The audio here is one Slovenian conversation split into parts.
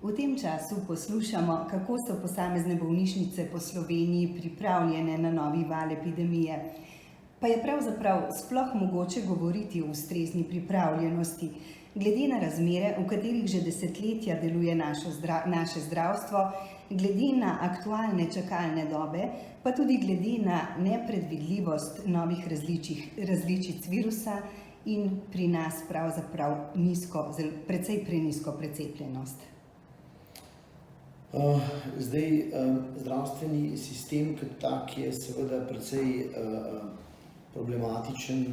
V tem času poslušamo, kako so posamezne bolnišnice po Sloveniji pripravljene na novi val epidemije. Pa je pravzaprav sploh mogoče govoriti o ustrezni pripravljenosti, glede na razmere, v katerih že desetletja deluje naše zdravstvo, glede na aktualne čakalne dobe, pa tudi glede na nepredvidljivost novih različic virusa in pri nas pravzaprav precej prenizko precepljenost. Zdravstveni sistem kot tak je seveda precej problematičen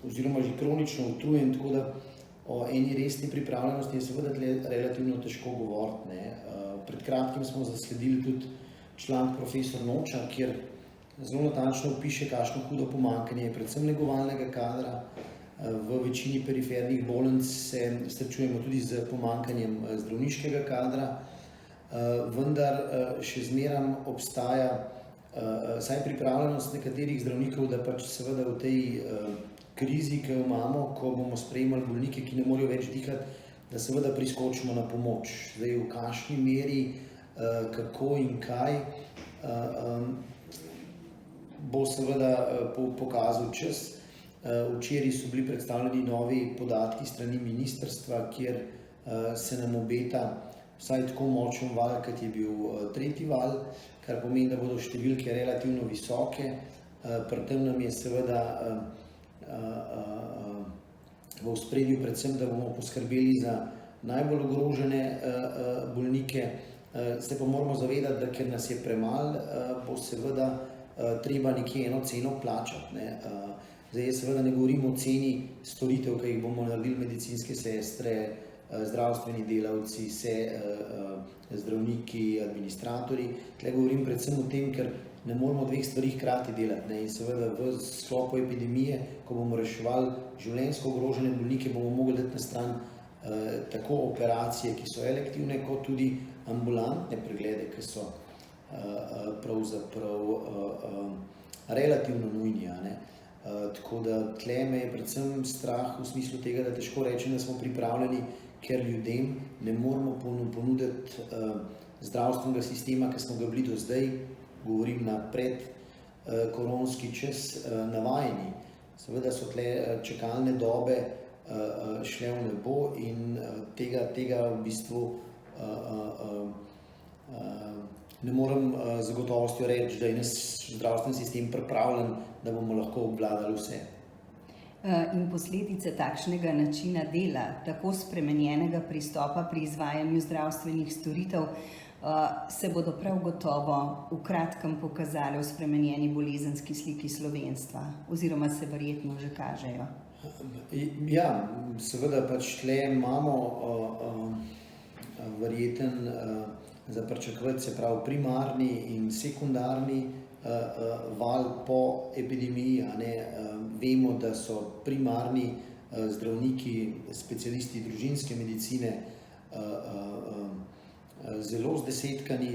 oziroma že kronično utrujen, tako da o eni resni pripravljenosti je seveda relativno težko govoriti. Pred kratkim smo zasledili tudi članek profesor Noča, kjer zelo natančno opiše, kakšno hudo pomanjkanje je predvsem negovalnega kadra. V večini perifernih bolnic se srečujemo tudi z pomanjkanjem zdravniškega kadra, vendar še zmeraj obstaja vsaj pripravljenost nekaterih zdravnikov, da pač seveda v tej krizi, ki jo imamo, ko bomo sprejemali bolnike, ki ne morejo več dihati, da seveda priskočimo na pomoč. Zdaj, v kakšni meri, kako in kaj, bo seveda pokazal čas. Včeraj so bili predstavljeni novi podatki strani ministrstva, kjer se nam obeta vsaj tako močen val, kot je bil tretji val, kar pomeni, da bodo številke relativno visoke. Pri tem nam je seveda v ospredju predvsem, da bomo poskrbeli za najbolj ogrožene bolnike. Se pa moramo zavedati, da ker nas je premalo, bo seveda treba nekje eno ceno plačati. Zdaj, jaz seveda ne govorim o ceni storitev, ki jih bomo naredili medicinske sestre, zdravstveni delavci, zdravniki, administratorji. Tukaj govorim predvsem o tem, ker ne moremo dveh stvari hkrati delati. In seveda v sklopu epidemije, ko bomo reševali življenjsko ogrožene bolnike, bomo mogli dati na stran tako operacije, ki so elektivne, kot tudi ambulantne preglede, ki so pravzaprav relativno nujni. Tako da tle me je predvsem strah v smislu tega, da težko rečem, da smo pripravljeni, ker ljudem ne moremo ponuditi zdravstvenega sistema, ki smo ga bili do zdaj, govorim na predkoronski čas, navajeni. Seveda so tle čakalne dobe šle v nebo in tega v bistvu ne morem z gotovostjo reči, da je naš zdravstveni sistem pripravljen, da bomo lahko obvladali vse. In posledice takšnega načina dela, tako spremenjenega pristopa pri izvajanju zdravstvenih storitev, se bodo prav gotovo v kratkem pokazale v spremenjeni bolezenski sliki slovenstva, oziroma se verjetno že kažejo. Ja, seveda pač tle imamo verjeten za pričakovati, se pravi primarni in sekundarni val po epidemiji. Vemo, da so primarni zdravniki, specialisti družinske medicine zelo zdesetkani.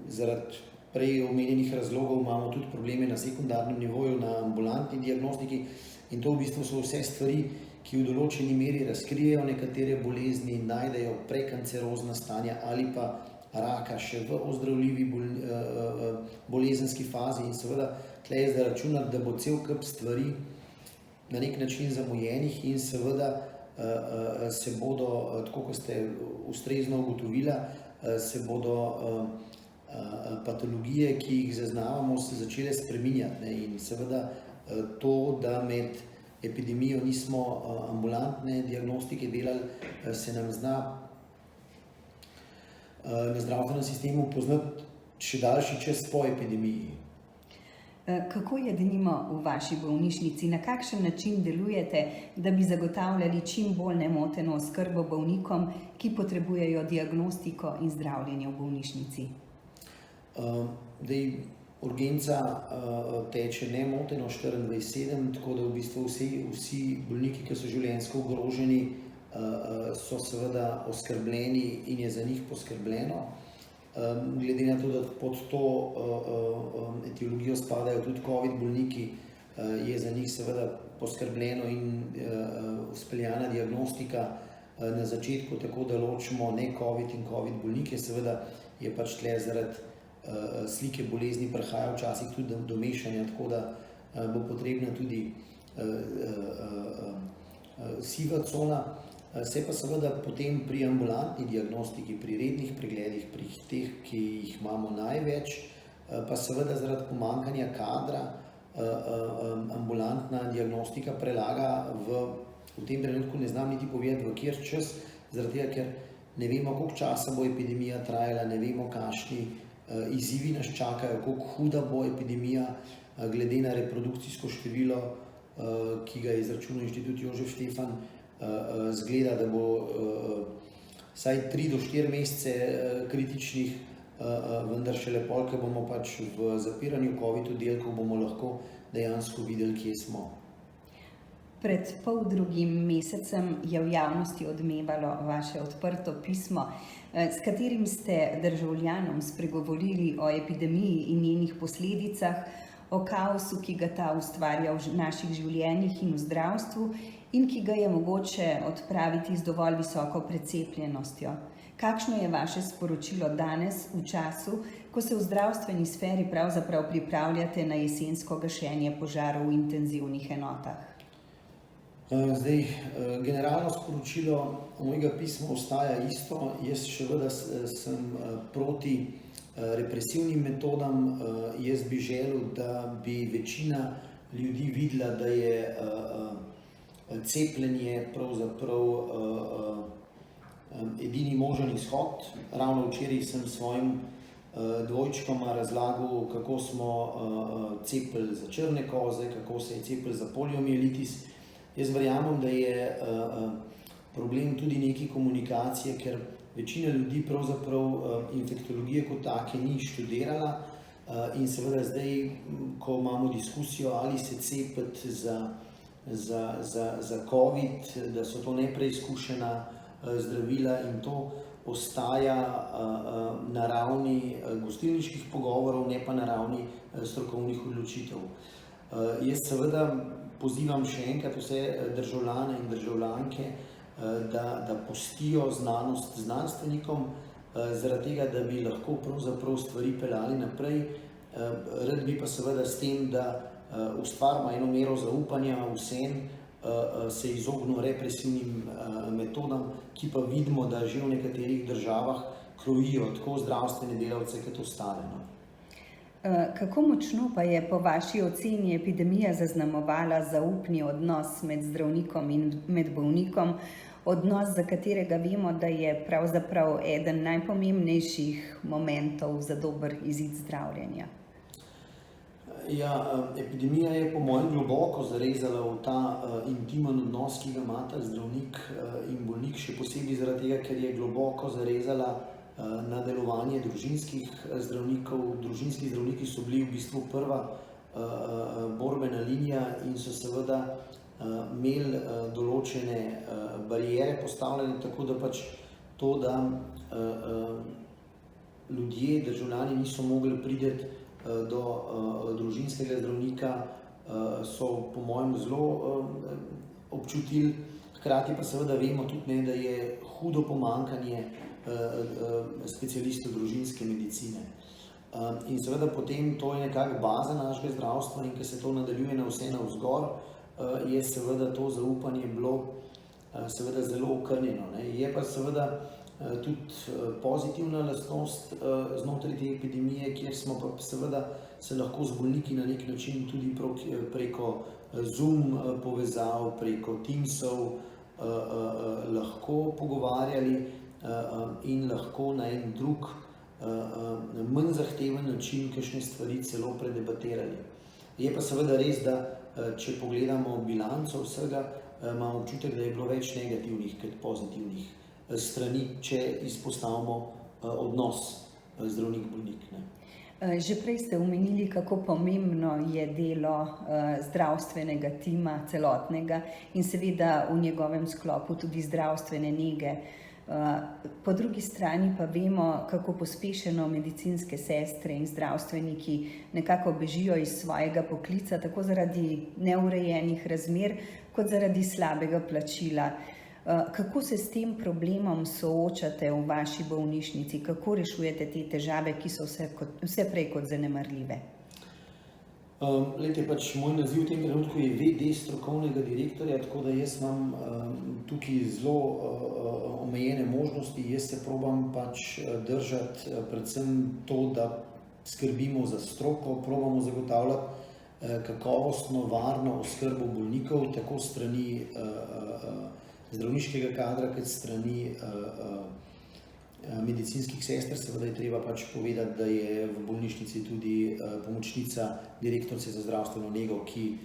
Zaradi prej omenjenih razlogov imamo tudi probleme na sekundarnem nivoju, na ambulantni diagnostiki, in to v bistvu so vse stvari, ki v določeni meri razkrijejo nekatere bolezni, najdejo prekancerozna stanja ali pa raka še v ozdravljivi bolezenski fazi. In seveda tukaj je za računati, da bo cel kup stvari na nek način zamujenih in seveda se bodo, tako kot ste ustrezno ugotovila, se bodo patologije, ki jih zaznavamo, se začele spreminjati. In seveda to, da med epidemijo nismo ambulantne diagnostike delali, se nam zna na zdravstvenem sistemu poznati še daljši čas po epidemiji. Kako je denimo v vaši bolnišnici, na kakšen način delujete, da bi zagotavljali čim bolj nemoteno oskrbo bolnikom, ki potrebujejo diagnostiko in zdravljenje v bolnišnici? Urgenca teče nemoteno 24/7, tako da v bistvu vsi bolniki, ki so življenjsko ogroženi, so seveda oskrbljeni in je za njih poskrbljeno. Glede na to, da pod to etiologijo spadajo tudi COVID bolniki, je za njih seveda poskrbljeno in speljana diagnostika, na začetku tako, da ločimo ne COVID in COVID bolnike, seveda je pač tle zaradi slike bolezni prihaja včasih tudi do mešanja, tako da bo potrebna tudi siva cona. Se pa seveda potem pri ambulantni diagnostiki, pri rednih pregledih, pri teh, ki jih imamo največ, pa seveda zaradi pomanjkanja kadra ambulantna diagnostika prelaga v tem trenutku ne znam niti povedati, v kjer čas, zaradi tega, ker ne vemo, koliko časa bo epidemija trajala, ne vemo, kakšni izzivi nas čakajo, koliko huda bo epidemija, glede na reprodukcijsko število, ki ga je izračunal Inštitut Jožef Stefan, zgleda, da bo vsaj 3 do 4 mesece kritičnih, vendar šele pol, ko bomo pač v zapiranju COVID oddelkov, bomo lahko dejansko videli, kje smo. Pred poldrugim mesecem je v javnosti odmevalo vaše odprto pismo, s katerim ste državljanom spregovorili o epidemiji in njenih posledicah, o kaosu, ki ga ta ustvarja v naših življenjih in v zdravstvu in ki ga je mogoče odpraviti z dovolj visoko precepljenostjo. Kakšno je vaše sporočilo danes, v času, ko se v zdravstveni sferi pravzaprav pripravljate na jesensko gašenje požarov v intenzivnih enotah? Zdaj, generalno sporočilo mojega pisma ostaja isto. Jaz še vedno sem proti represivnim metodam. Jaz bi želel, da bi večina ljudi videla, da je cepljenje pravzaprav edini možen izhod. Ravno včeraj sem svojim dvojčkoma razlagal, kako smo cepili za črne koze, kako se je cepili za poliomielitis. Jaz verjamem, da je problem tudi nekaj komunikacije, ker večina ljudi pravzaprav infektologije kot take ni študirala in seveda zdaj, ko imamo diskusijo, ali se cepiti za COVID, da so to nepreizkušena zdravila in to ostaja na ravni gostilniških pogovorov, ne pa na ravni strokovnih odločitev. Jaz seveda pozivam še enkrat vse državljane in državljanke, da pustijo znanost znanstvenikom, zaradi tega, da bi lahko pravzaprav stvari peljali naprej. Rad bi pa seveda s tem, da ustvarimo eno mero zaupanja vsem, se izognemo represivnim metodam, ki pa vidimo, da že v nekaterih državah krojijo tako zdravstvene delavce kot ostale. Kako močno pa je po vaši oceni epidemija zaznamovala zaupni odnos med zdravnikom in med bolnikom, odnos, za katerega vemo, da je pravzaprav eden najpomembnejših momentov za dober izid zdravljenja? Ja, epidemija je po mojem globoko zarezala v ta intimen odnos, ki ga imata zdravnik in bolnik, še posebej zaradi tega, ker je globoko zarezala na delovanje družinskih zdravnikov. Družinski zdravniki so bili v bistvu prva borbena linija in so seveda imeli določene bariere postavljene, tako da pač to, da ljudje, državljani niso mogli priti do družinskega zdravnika, so po mojem zelo občutili. Hkrati pa seveda vemo tudi, da je hudo pomanjkanje specialistov družinske medicine. In seveda potem to je nekako baza našega zdravstva in ko se to nadaljuje na vse navzgor, je seveda to zaupanje bilo seveda zelo okrnjeno. Je pa seveda tudi pozitivna lastnost znotraj te epidemije, kjer smo pa seveda se lahko z bolniki na nek način tudi preko Zoom povezav, preko Teamsov lahko pogovarjali in lahko na en drug, manj zahteven način kakšne stvari celo predebatirali. Je pa seveda res, da če pogledamo bilanco vsega, imamo občutek, da je bilo več negativnih kot pozitivnih strani, če izpostavimo odnos zdravnik-bolnik. Že prej ste omenili, kako pomembno je delo zdravstvenega tima celotnega in seveda v njegovem sklopu tudi zdravstvene nege. Po drugi strani pa vemo, kako pospešeno medicinske sestre in zdravstveniki nekako bežijo iz svojega poklica, tako zaradi neurejenih razmer, kot zaradi slabega plačila. Kako se s tem problemom soočate v vaši bolnišnici? Kako rešujete te težave, ki so vse prej kot zanemarljive? Glejte, moj naziv v tem trenutku je VD strokovnega direktorja, tako da jaz imam tukaj zelo omejene možnosti. Jaz se probam držati predvsem to, da skrbimo za stroko, probamo zagotavljati kakovostno, varno oskrbo bolnikov, tako strani zdravniškega kadra, kot strani medicinskih sester. Seveda je treba povedati, da je v bolnišnici tudi pomočnica direktorice za zdravstveno nego, ki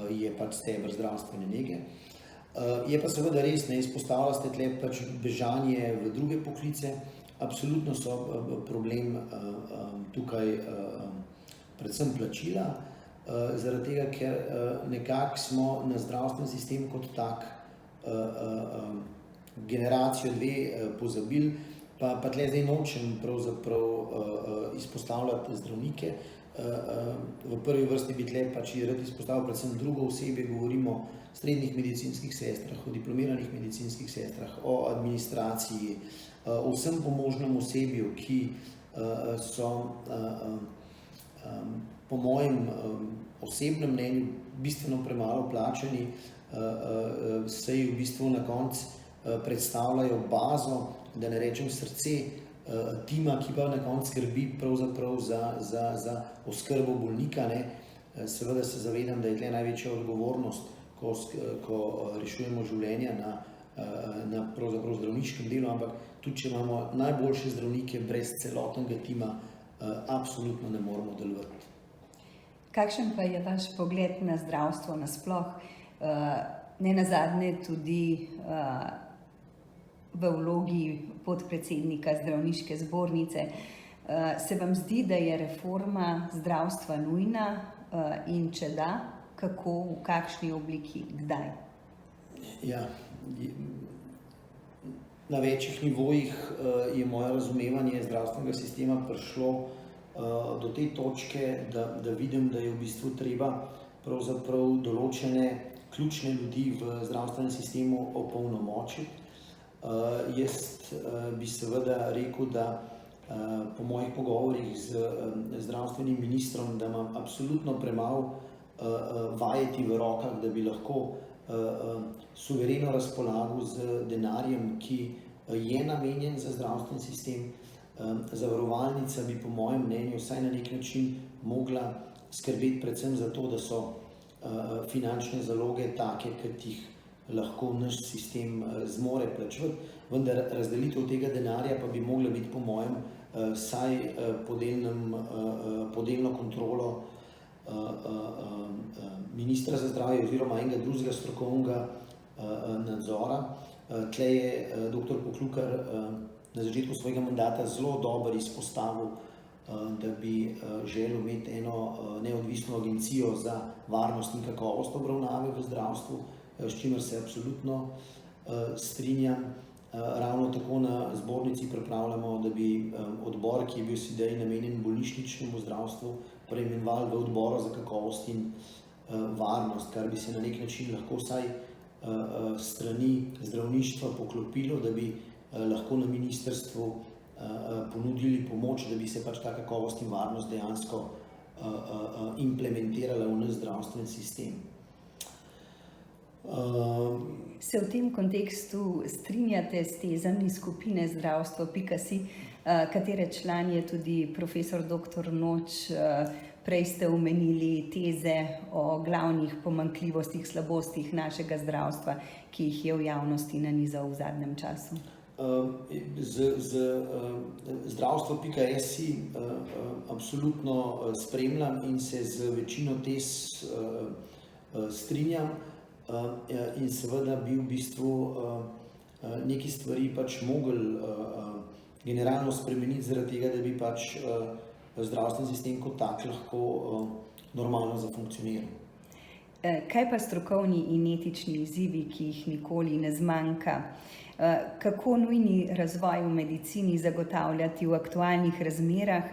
je steber zdravstvene nege. Je pa seveda res, ne izpostavlja ste tle bežanje v druge poklice. Absolutno so problem tukaj predvsem plačila, zaradi tega, ker nekako smo na zdravstveni sistem kot tak generacijo dve pozabili, pa tle zdaj nočem pravzaprav izpostavljati zdravnike. V prvi vrsti bi tle rad izpostavil predvsem drugo osebje, govorimo o srednjih medicinskih sestrah, o diplomiranih medicinskih sestrah, o administraciji, o vsem pomožnem osebju, ki so po mojem osebnem mnenju bistveno premalo plačani, saj v bistvu na koncu predstavljajo bazo, da ne rečem srce tima, ki pa na koncu skrbi pravzaprav za oskrbo bolnika. Seveda se zavedam, da je tle največja odgovornost, ko rešujemo življenja na pravzaprav zdravniškem delu, ampak tudi če imamo najboljše zdravnike, brez celotnega tima absolutno ne moremo delovati. Kakšen pa je vaš pogled na zdravstvo nasploh, nenazadnje tudi v vlogi podpredsednika zdravniške zbornice? Se vam zdi, da je reforma zdravstva nujna in če da, kako, v kakšni obliki, kdaj? Ja, na večjih nivojih je moje razumevanje zdravstvenega sistema prišlo do te točke, da vidim, da je v bistvu treba pravzaprav določene ključne ljudi v zdravstvenem sistemu opolnomočiti. Jaz bi seveda rekel, da po mojih pogovorih z zdravstvenim ministrom, da imam absolutno premalo vajeti v rokah, da bi lahko suvereno razpolagal z denarjem, ki je namenjen za zdravstveni sistem. Zavarovalnica bi po mojem mnenju vsaj na nek način mogla skrbeti predvsem za to, da so finančne zaloge take, kot jih lahko naš sistem zmore plačevati, vendar razdelitev tega denarja pa bi mogla biti po mojem vsaj podelno kontrolo ministra za zdravje oziroma enega drugega strokovnega nadzora. Tle je dr. Poklukar na začetku svojega mandata zelo dobro izpostavil, da bi želel imeti eno neodvisno agencijo za varnost in kakovost obravnave v zdravstvu, s čimer se absolutno strinjam. Ravno tako na zbornici pripravljamo, da bi odbor, ki je bil sedaj namenjen bolnišničnemu zdravstvu, preimenovali v odbor za kakovost in varnost, kar bi se na nek način lahko vsaj strani zdravništva poklopilo, da bi lahko na ministrstvu ponudili pomoč, da bi se ta kakovost in varnost dejansko implementirala v naš zdravstveni sistem. Se v tem kontekstu strinjate s tezami skupine zdravstvo.si, katere član je tudi profesor dr. Noč? Prej ste omenili teze o glavnih pomanjkljivostih, slabostih našega zdravstva, ki jih je v javnosti nanizal v zadnjem času. Zdravstvo.si absolutno spremljam in se z večino tez strinjam. In seveda bi v bistvu neki stvari mogli generalno spremeniti zaradi tega, da bi zdravstveni sistem kot tak lahko normalno zafunkcioniral. Kaj pa strokovni in etični izzivi, ki jih nikoli ne zmanjka? Kako nujni razvoj v medicini zagotavljati v aktualnih razmerah?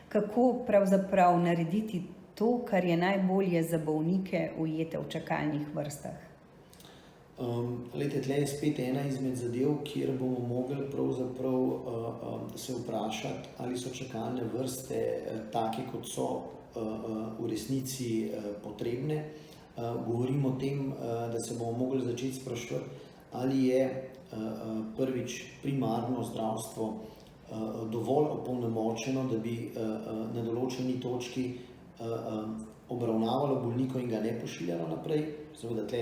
Kako pravzaprav narediti to, kar je najbolje za bolnike ujete v čakalnih vrstah? Glejte, tle je spet ena izmed zadev, kjer bomo mogli pravzaprav se vprašati, ali so čakalne vrste take, kot so v resnici potrebne. Govorim o tem, da se bomo mogli začeti spraševati, ali je prvič primarno zdravstvo dovolj opolnomočeno, da bi na določeni točki obravnavalo bolnikov in ga ne pošiljalo naprej. Seveda tle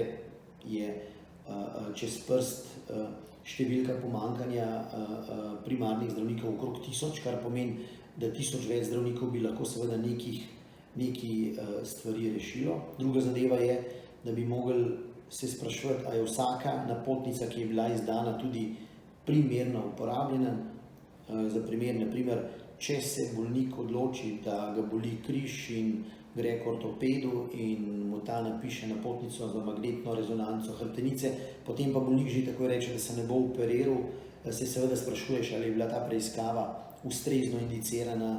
je čez prst številka pomanjkanja primarnih zdravnikov okrog 1000, kar pomeni, da 1000 več zdravnikov bi lahko seveda nekaj stvari rešilo. Druga zadeva je, da bi mogli se spraševati, a je vsaka napotnica, ki je bila izdana, tudi primerno uporabljena. Za primer, naprimer, če se bolnik odloči, da ga boli križ in gre k ortopedu in mu ta napiše napotnico za magnetno rezonanco hrbtenice, potem pa bolnik že takoj reče, da se ne bo operiral, se seveda sprašuješ, ali je bila ta preiskava ustrezno indicirana,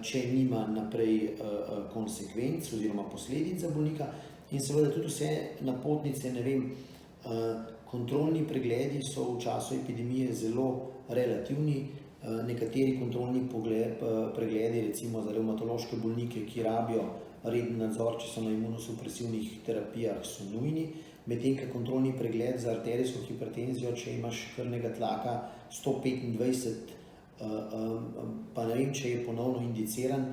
če nima naprej konsekvenc oziroma posledic za bolnika. In seveda tudi vse napotnice, ne vem, kontrolni pregledi so v času epidemije zelo relativni. Nekateri kontrolni pregledi, recimo za revmatološke bolnike, ki rabijo reden nadzor, če so na imunosupresivnih terapijah, so nujni, medtem ko kontrolni pregled za arterijsko hipertenzijo, če imaš krvnega tlaka 125, pa ne vem, če je ponovno indiciran,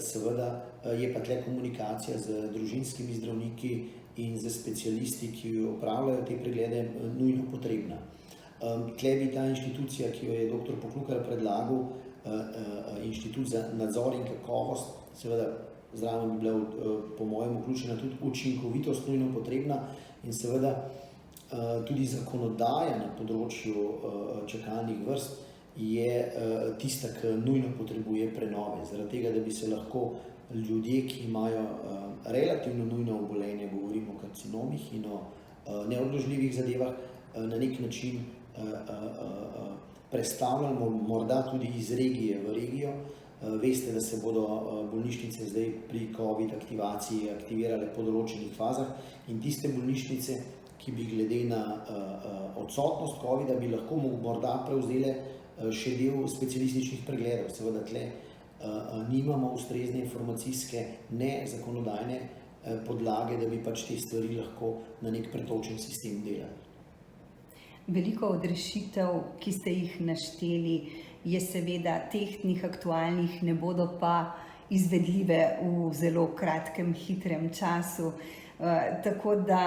seveda je pa tle komunikacija z družinskimi zdravniki in z specialisti, ki opravljajo te preglede, nujno potrebna. Tle bi ta inštitucija, ki jo je dr. Poklukar predlagal, Inštitut za nadzor in kakovost, seveda zraven bi bila po mojem vključena tudi učinkovitost nujno potrebna in seveda tudi zakonodaja na področju čakalnih vrst je tista, ki nujno potrebuje prenove. Zaradi tega, da bi se lahko ljudje, ki imajo relativno nujno obolenje, govorimo o karcinomih in o neodložljivih zadevah, na nek način prestavljamo morda tudi iz regije v regijo. Veste, da se bodo bolnišnice zdaj pri COVID aktivaciji aktivirale po določenih fazah in tiste bolnišnice, ki bi glede na odsotnost COVID-a bi lahko morda prevzele še del specialističnih pregledov. Seveda tle nimamo ustrezne informacijske, ne zakonodajne podlage, da bi pač te stvari lahko na nek pretočen sistem delali. Veliko od rešitev, ki ste jih našteli, je seveda tehtnih, aktualnih, ne bodo pa izvedljive v zelo kratkem, hitrem času. Tako da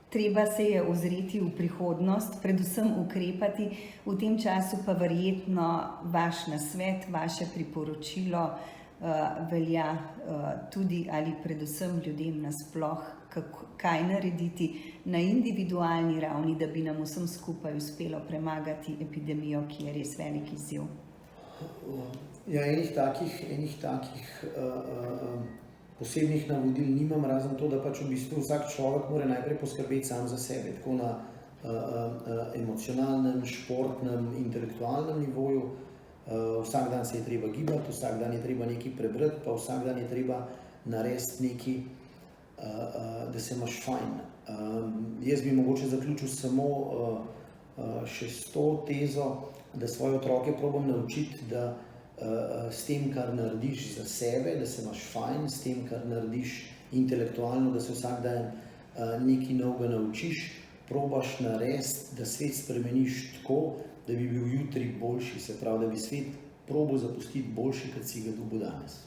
treba se je ozreti v prihodnost, predvsem ukrepati, v tem času pa verjetno vaš nasvet, vaše priporočilo velja tudi ali predvsem ljudem nasploh, kaj narediti na individualni ravni, da bi nam vsem skupaj uspelo premagati epidemijo, ki je res velik izziv. Ja, enih takih posebnih navodil nimam, razen to, da pač v bistvu vsak človek mora najprej poskrbeti sam za sebe, tako na emocionalnem, športnem, intelektualnem nivoju. Vsak dan se je treba gibati, vsak dan je treba nekaj prebrati, pa vsak dan je treba narediti nekaj, da se imaš fajn. Jaz bi mogoče zaključil samo še s to tezo, da svoje otroke probam naučiti, da s tem, kar narediš za sebe, da se imaš fajn, s tem, kar narediš intelektualno, da se vsak dan nekaj novega naučiš, probaš narediti, da svet spremeniš tako, da bi bil jutri boljši, se pravi, da bi svet probal zapustiti boljši, kot si ga dobil danes.